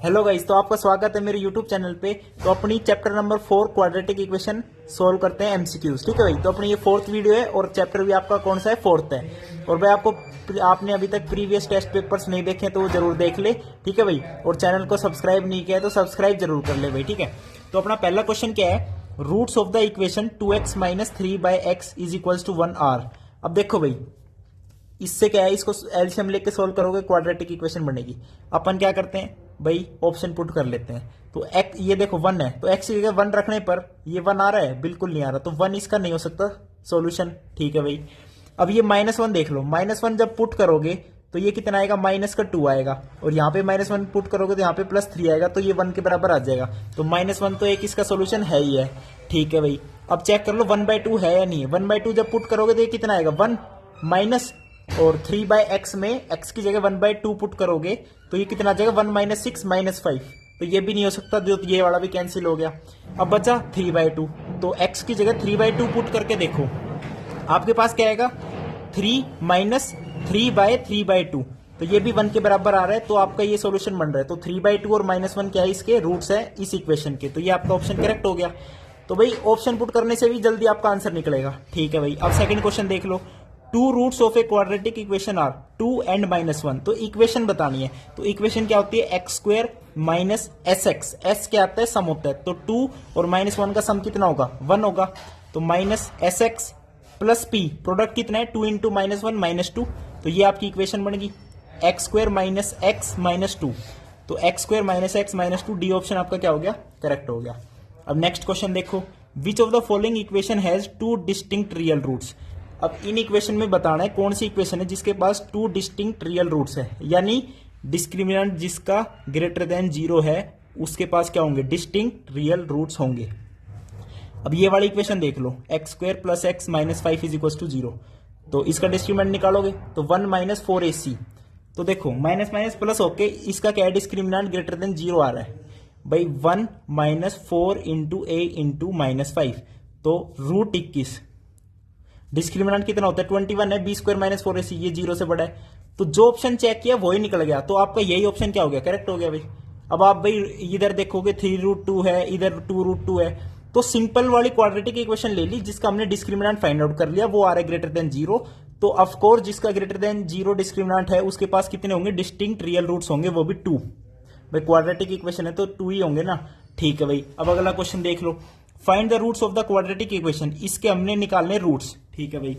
Hello guys, तो आपका स्वागत है मेरे यूट्यूब चैनल पे। तो अपनी chapter number 4 quadratic equation solve करते हैं एमसीक्यूज। ठीक है भाई, तो अपनी ये 4th वीडियो है और चैप्टर भी आपका कौन सा है, 4th है। और भाई आपने अभी तक प्रीवियस टेस्ट पेपर्स नहीं देखे तो वो जरूर देख ले। ठीक है भाई, और चैनल को सब्सक्राइब नहीं किया है तो सब्सक्राइब जरूर कर ले भाई। ठीक है, तो अपना पहला क्वेश्चन क्या है, roots of the equation 2x - 3/x is equals to 1 r। अब देखो भाई, इससे क्या है, इसको एलसीएम लेके सोल्व करोगे क्वाड्रेटिक इक्वेशन बनेगी। अपन क्या करते हैं भाई, ऑप्शन पुट कर लेते हैं। तो x, ये देखो 1 है तो x की जगह 1 रखने पर ये 1 आ रहा है, बिल्कुल नहीं आ रहा, तो 1 इसका नहीं हो सकता सॉल्यूशन। ठीक है भाई, अब ये -1 देख लो, -1 जब पुट करोगे तो ये कितना आएगा, -2 आएगा, और यहाँ पे -1 पुट करोगे तो यहाँ पे +3 आएगा, तो ये 1 के बराबर आ जाएगा। तो -1 तो एक इसका सोल्यूशन है ही है। ठीक है भाई, अब चेक कर लो 1/2 है या नहीं है। 1/2 जब पुट करोगे तो ये कितना आएगा, 1 माइनस, और 3/x में x की जगह 1/2 पुट करोगे तो ये कितना आ जाएगा, 1 - 6 - 5। तो ये भी नहीं हो सकता, जो ये वाला भी कैंसिल हो गया। अब बचा 3/2, तो x की जगह 3/2 पुट करके देखो, आपके पास क्या आएगा, 3 - 3/3/2। तो ये भी 1 के बराबर आ रहा है, तो आपका ये सॉल्यूशन बन रहा है। तो 3/2 और -1 क्या है, इसके रूट्स है इस इक्वेशन के। तो ये आपका ऑप्शन करेक्ट हो गया। तो भाई ऑप्शन पुट करने से भी जल्दी आपका आंसर निकलेगा। ठीक है भाई, अब सेकंड क्वेश्चन देख लो। 2 roots of a quadratic equation are 2 and -1। तो इक्वेशन बतानी है। तो इक्वेशन क्या होती है, x² - sx। s क्या आता है, सम होता है। तो 2 और -1 का सम कितना होगा, 1 होगा। तो -sx + p, प्रोडक्ट कितना है, 2 × -1 -2। तो ये आपकी इक्वेशन बन गई, x² - x - 2। तो x² - x - 2, डी ऑप्शन आपका क्या हो गया, करेक्ट हो गया। अब नेक्स्ट क्वेश्चन देखो, which of the following equation has 2 distinct real roots. अब इन इक्वेशन में बताना है कौन सी इक्वेशन है जिसके पास 2 डिस्टिंक्ट रियल रूट्स है, यानी डिस्क्रिमिनेंट जिसका >0 है उसके पास क्या होंगे, डिस्टिंक्ट रियल रूट्स होंगे। अब ये वाली इक्वेशन देख लो, x² + x - 5 = 0। तो इसका डिस्क्रिमिनेंट निकालोगे तो 1 - 4ac। तो देखो माइनस माइनस प्लस होके इसका क्या है, डिस्क्रिमिनेंट >0 आ रहा है भाई। 1 - 4 × a × -5, तो √21। डिस्क्रिमिनेंट कितना होता है, 21 है। b² - 4ac, ये 0 से बड़ा है। तो जो ऑप्शन चेक किया वही निकल गया, तो आपका यही ऑप्शन क्या हो गया, करेक्ट हो गया भाई। अब आप भाई इधर देखोगे 3√2 है, इधर 2√2 है, तो सिंपल वाली क्वाड्रेटिक इक्वेशन ले ली जिसका हमने डिस्क्रिमिनेंट फाइंड आउट कर लिया, वो आ रहा है >0। तो ऑफकोर्स जिसका >0 डिस्क्रिमिनेंट है उसके पास कितने होंगे, डिस्टिंक्ट रियल रूट्स होंगे, वो भी 2। भाई क्वाड्रेटिक इक्वेशन है तो 2 ही होंगे ना। ठीक है भाई, अब अगला क्वेश्चन देख लो, find the roots of the quadratic equation. इसके हमने निकालने रूट्स। ठीक है भाई,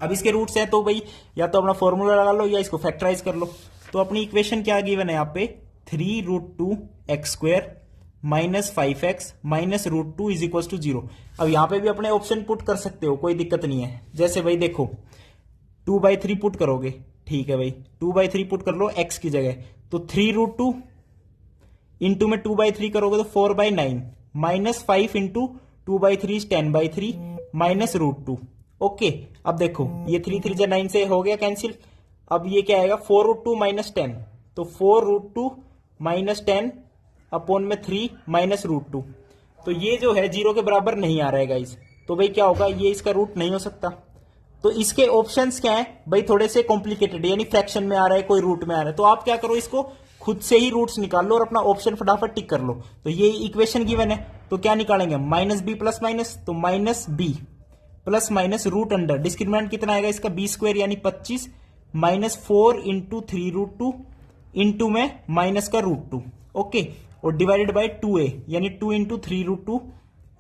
अब इसके रूट्स हैं तो भाई या तो अपना फॉर्मूला लगा लो या इसको फैक्टराइज कर लो। तो अपनी इक्वेशन क्या गिवन है यहाँ पे, 3√2 x² - 5x - √2 = 0। अब यहाँ पे भी अपने ऑप्शन पुट कर सकते हो, कोई दिक्कत नहीं है। जैसे भाई देखो 2/3 पुट करोगे, ठीक है भाई 2/3 पुट कर लो x की जगह, तो 3√2 इंटू में 2/3 करोगे तो 4/9 -5 × 2/3 10/3 -√2। ओके, अब देखो ये 3 3 जा 9 से हो गया कैंसिल। अब ये क्या आएगा, 4√2 - 10, तो 4√2 - 10 अपॉन में 3 -√2। तो ये जो है 0 के बराबर नहीं आ रहा है गाइस, तो भाई क्या होगा, ये इसका रूट नहीं हो सकता। तो इसके ऑप्शंस क्या है भाई, थोड़े से कॉम्प्लिकेटेड, यानी फ्रैक्शन में आ रहा है, कोई रूट में आ रहा है। तो आप क्या करो, इसको खुद से ही रूट्स निकाल लो और अपना ऑप्शन फटाफट टिक कर लो। तो ये इक्वेशन गिवन है, तो क्या निकालेंगे, -b + माइनस, तो -b + रूट अंडर, डिस्क्रिमिनेंट कितना आएगा इसका, b² यानी 25 -4 × 3√2 इंटू में माइनस का √2। ओके, और डिवाइडेड बाय 2a यानी 2 × 3√2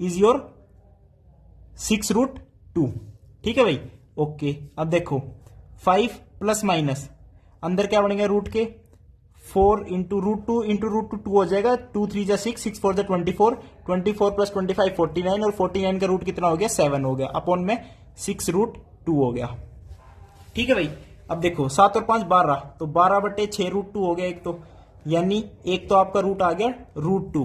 इज योर 6√2। ठीक है भाई, ओके। अब देखो 5 + माइनस, अंदर क्या बनेगा रूट के, 4 × √2 × √2 2 हो जाएगा, 2 3 जा 6, 6 4 जा 24, 24 + 25 49, और 49 का रूट कितना हो गया, 7 हो गया, अपॉन में 6√2 हो गया। ठीक है भाई, अब देखो 7 और 5 12, तो 12/6√2 हो गया एक तो, यानी एक तो आपका रूट आ गया √2,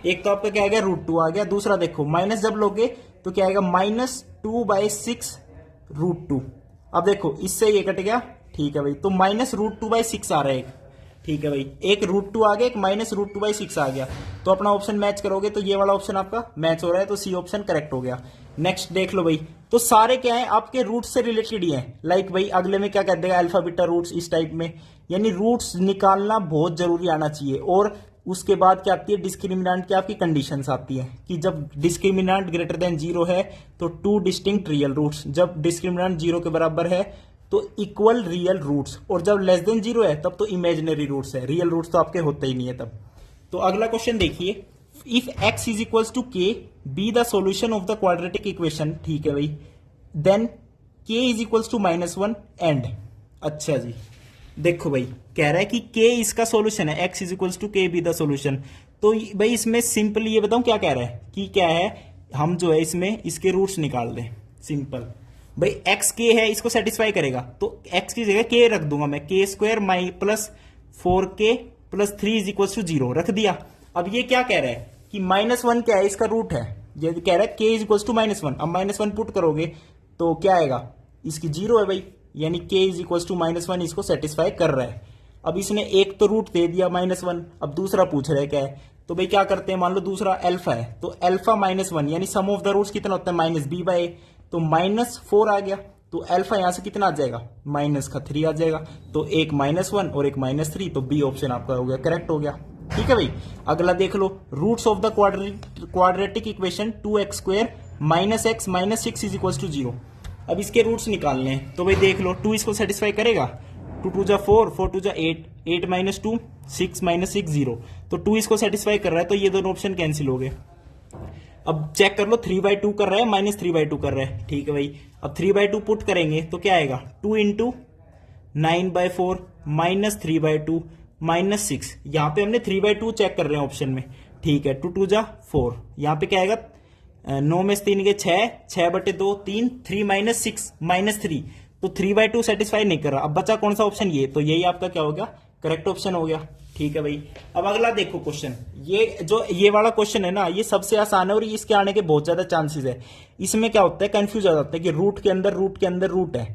एक तो आपका क्या आ गया, √2 आ गया। दूसरा देखो माइनस जब लोगे तो क्या आएगा, -2/6 √2। अब देखो इससे ये कट गया, ठीक है भाई, तो -√2/6 आ रहा है एक। ठीक है भाई, एक √2 आ गया, एक -√2/6 आ गया। तो अपना ऑप्शन मैच करोगे तो ये वाला ऑप्शन आपका मैच हो रहा है, तो सी ऑप्शन करेक्ट हो गया। नेक्स्ट देख लो भाई, तो सारे क्या है आपके रूट से रिलेटेड ही हैं। लाइक भाई अगले में क्या कह देगा, अल्फा बीटा रूट्स इस टाइप में, यानी रूट्स निकालना बहुत जरूरी आना चाहिए। और उसके बाद क्या आती है, डिस्क्रिमिनेंट की आपकी कंडीशंस आती है कि जब डिस्क्रिमिनेंट ग्रेटर देन 0 है तो 2 डिस्टिंक्ट रियल रूट्स, जब डिस्क्रिमिनेंट 0 के बराबर है तो इक्वल रियल रूट्स, और जब लेस देन 0 है तब तो इमेजिनरी रूट्स है, रियल रूट्स तो आपके होते ही नहीं है तब। तो अगला क्वेश्चन देखिए, if x is equals to k be the solution of the quadratic equation, ठीक है भाई, then k is equals to -1 and. अच्छा जी, देखो भाई कह रहा है कि k इसका सोल्यूशन है, x is equals to k be the solution. तो भाई इसमें सिंपली ये बताऊं क्या कह रहा है कि क्या है, हम जो है इसमें इसके रूट्स निकाल दें। सिंपल भाई, x k है, इसको सेटिस्फाई करेगा तो x की जगह k रख दूंगा मैं, k square my plus 4k plus 3 is equals to 0 रख दिया। अब ये क्या कह रहा है कि -1 क्या है, इसका रूट है, ये कह रहा है k इज इक्वल्स टू -1। अब -1 पुट करोगे तो क्या आएगा, इसकी 0 है भाई, यानी k इज इक्वल्स टू -1 इसको सेटिस्फाई कर रहा है। अब इसने एक तो रूट दे दिया -1, अब दूसरा पूछ रहा है क्या है, तो भाई क्या करते हैं, मान लो दूसरा अल्फा है तो अल्फा -1 यानी सम ऑफ द रूट्स कितना होता है -b/a, तो -4 आ गया, तो अल्फा यहां से कितना आ जाएगा, -3 आ जाएगा, तो एक -1 और एक -3, तो बी ऑप्शन आपका हो गया, करेक्ट हो गया। ठीक है भाई, अगला देख लो, roots of the quadratic equation 2x² -x -6 is equal to 0। अब इसके रूट्स निकालने हैं, तो भाई देख लो, 2 इसको सेटिस्फाई करेगा, 2 2 जा 4, 4 2 जा 8, 8 - 2 6 -6 0, तो 2 इसको सेटिस्फाई कर रहा है, तो ये दोनों ऑप्शन कैंसिल हो गए। अब चेक कर लो, 3/2 कर रहा है, -3/2 कर रहा है, ठीक है भाई। अब 3/2 पुट करेंगे तो क्या आएगा, 2 × 9/4 -3/2 -6, यहां पे हमने 3/2 चेक कर रहे हैं ऑप्शन में, ठीक है। 2 2 जा 4, यहां पे क्या आएगा, 9 में से 3 के 6, 6/2 3, 3 - 6 -3, तो 3/2 सेटिस्फाई नहीं कर रहा। अब बचा कौन सा ऑप्शन, ये, तो यही आपका क्या हो गया, करेक्ट ऑप्शन हो गया। ठीक है भाई, अब अगला देखो क्वेश्चन, ये वाला क्वेश्चन है ना, ये सबसे आसान है और इसके आने के बहुत ज्यादा चांसेस है। इसमें क्या होता है, कंफ्यूज हो जाता है कि रूट के अंदर रूट है,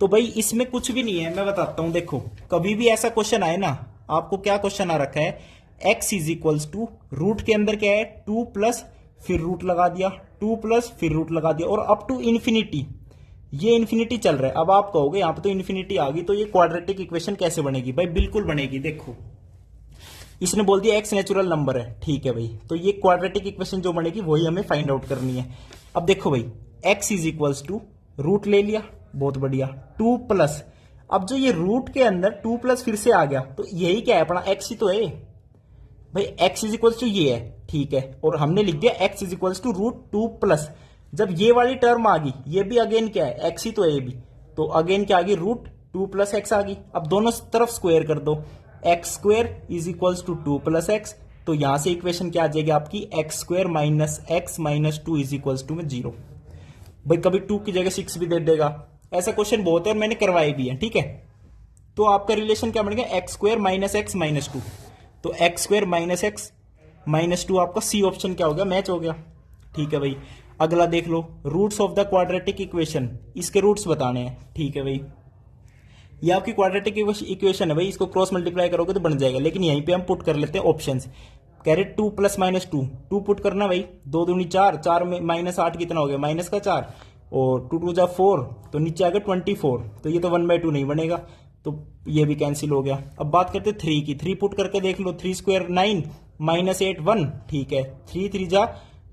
तो भाई इसमें कुछ भी नहीं है, मैं बताता हूं। देखो कभी भी ऐसा क्वेश्चन आए ना, आपको क्या क्वेश्चन आ रखा है, x is equals to root के अंदर क्या है, 2 प्लस फिर रूट लगा दिया, 2 प्लस फिर रूट लगा दिया, और अप टू इन्फिनिटी, ये इन्फिनिटी चल रहा है। अब आप कहोगे यहां पे तो इन्फिनिटी आ गई, तो ये क्वाड्रेटिक इक्वेशन कैसे बनेगी, भाई बिल्कुल बनेगी। देखो इसने बोल दिया x नेचुरल नंबर है, ठीक है भाई, तो ये क्वाड्रेटिक इक्वेशन जो बनेगी वही हमें फाइंड आउट करनी है। अब देखो भाई, x is equals to root ले लिया, बहुत बढ़िया, 2 प्लस, अब जो ये रूट के अंदर 2 प्लस फिर से आ गया, तो यही क्या है अपना, x ही तो है भाई, x इज इक्वल्स टू ये है, ठीक है, और हमने लिख दिया x is equals to √2 plus, जब ये वाली टर्म आ गई, ये भी अगेन क्या है, x ही तो है ये भी, तो अगेन क्या आ गई, √2 + x आ गई। अब दोनों तरफ स्क्वायर कर दो, x² is equals to 2 + x, तो यहां से इक्वेशन क्या आ जाएगी आपकी, x² - x - 2 is equals to में 0। भाई कभी 2 की जगह 6 भी दे देगा, ऐसा क्वेश्चन बहुत है और मैंने करवाए भी है, ठीक है। तो आपका रिलेशन क्या बनेगा, x² - x - 2, तो x² - x - 2 आपका सी ऑप्शन क्या हो गया, मैच हो गया। ठीक है भाई, अगला देख लो, roots of the quadratic equation, इसके रूट्स बताने हैं, ठीक है भाई। ये आपकी क्वाड्रेटिक इक्वेशन है भाई, इसको क्रॉस मल्टीप्लाई करोगे तो बन जाएगा, लेकिन यहीं पे हम पुट कर लेते हैं ऑप्शंस। कह रहे 2 + -2, 2 पुट करना भाई, 2 दूनी 4, 4 में -8 कितना हो गया, -4, और 2 2 जा 4, तो नीचे आ गया 24, तो ये तो 1/2 नहीं बनेगा, तो ये भी कैंसिल हो गया। अब बात करते 3 की, 3 पुट करके देख लो, 3 स्क्वायर 9 -8 1, ठीक है, 3 3 जा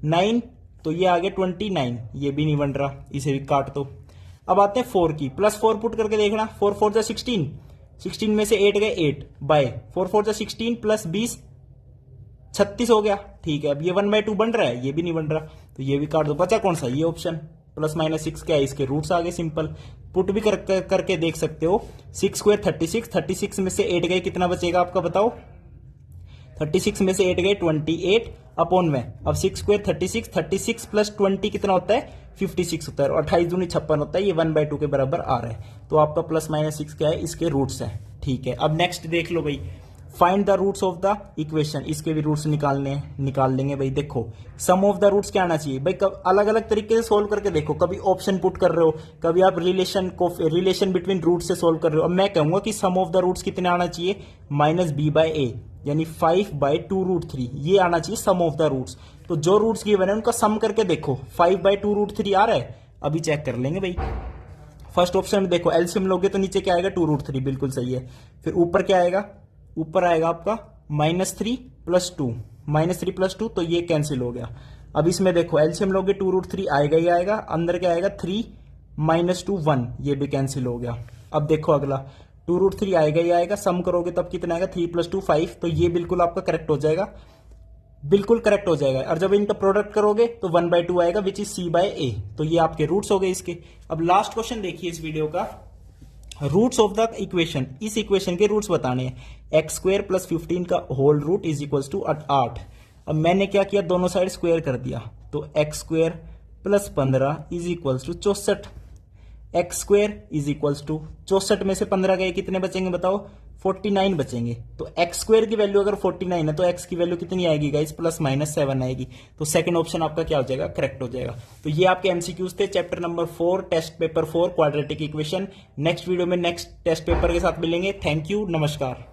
9, तो ये आ गया 29, ये भी नहीं बन रहा, इसे भी काट दो। अब आते हैं 4 की, +4 पुट करके देखना, 4 4 जा 16, 16 में से 8 गए 8 बाय 4 4 जा 16 + 20 36 हो गया, ठीक है। अब ये 1/2 बन रहा है, ये भी नहीं बन रहा, तो ये भी काट दो। बचा कौन सा, ये ऑप्शन, +-6 क्या है, इसके रूट्स आ गए, सिंपल पुट भी करके देख सकते हो। 6 स्क्वायर 36, 36 में से 8 गए, कितना बचेगा आपका बताओ, 36 में से 8 गए 28 अपॉन में, अब 6 स्क्वायर 36, 36 + 20 कितना होता है, 56 होता है, और 28 दूनी 56 होता है, ये 1/2 के बराबर आ रहा है, तो आपका +-6 क्या है, इसके रूट्स है, ठीक है। अब नेक्स्ट देख लो भाई, find the roots of the equation, इसके भी रूट्स निकाल लेंगे भाई। देखो सम ऑफ द रूट्स क्या आना चाहिए भाई, अलग अलग तरीके से सोल्व करके देखो, कभी ऑप्शन पुट कर रहे हो, कभी आप रिलेशन बिटवीन रूट से सोल्व कर रहे हो। अब मैं कहूंगा कि सम ऑफ द रूट्स कितने आना चाहिए, -b/a, यानी 5/2√3, ये आना चाहिए सम ऑफ द रूट्स। तो जो रूट्स गिवन है उनका सम करके देखो, 5/2√3 आ रहा है, अभी चेक कर लेंगे भाई। फर्स्ट ऑप्शन में देखो एलसीएम लोगे तो नीचे क्या आएगा 2√3, बिल्कुल सही है। फिर ऊपर क्या आएगा, ऊपर आएगा आपका -3 + 2, -3 + 2, तो ये कैंसिल हो गया। अब इसमें देखो एलसीएम लोगे 2√3 आएगा ही आएगा, अंदर क्या आएगा 3 - 2 1, ये भी कैंसिल हो गया। अब देखो अगला 2√3 आएगा ही आएगा, सम करोगे तब कितना आएगा 3 + 2 5, तो ये बिल्कुल आपका करेक्ट हो जाएगा, बिल्कुल करेक्ट हो जाएगा। और जब इनका प्रोडक्ट करोगे तो 1/2 आएगा विच इज C/A, तो ये आपके रूट्स हो गए इसके। अब लास्ट क्वेश्चन देखिए इस वीडियो का, रूट्स ऑफ द इक्वेशन, इस इक्वेशन के रूट्स बताने हैं। x² + 15 का whole root is equal to 8। अब मैंने क्या किया, दोनों साइड स्क्वायर कर दिया, तो x² + 15 is equal to 64। x² is equal to 64 में से 15 गए, कितने बचेंगे बताओ, 49 बचेंगे। तो x² की वैल्यू अगर 49 है तो x की वैल्यू कितनी आएगी गाइस, +-7 आएगी। तो सेकंड ऑप्शन आपका क्या हो जाएगा, करेक्ट हो जाएगा। तो ये आपके एमसीक्यूज थे chapter number 4 test paper 4 quadratic equation. Next video में नेक्स्ट टेस्ट पेपर के साथ मिलेंगे। थैंक यू, नमस्कार।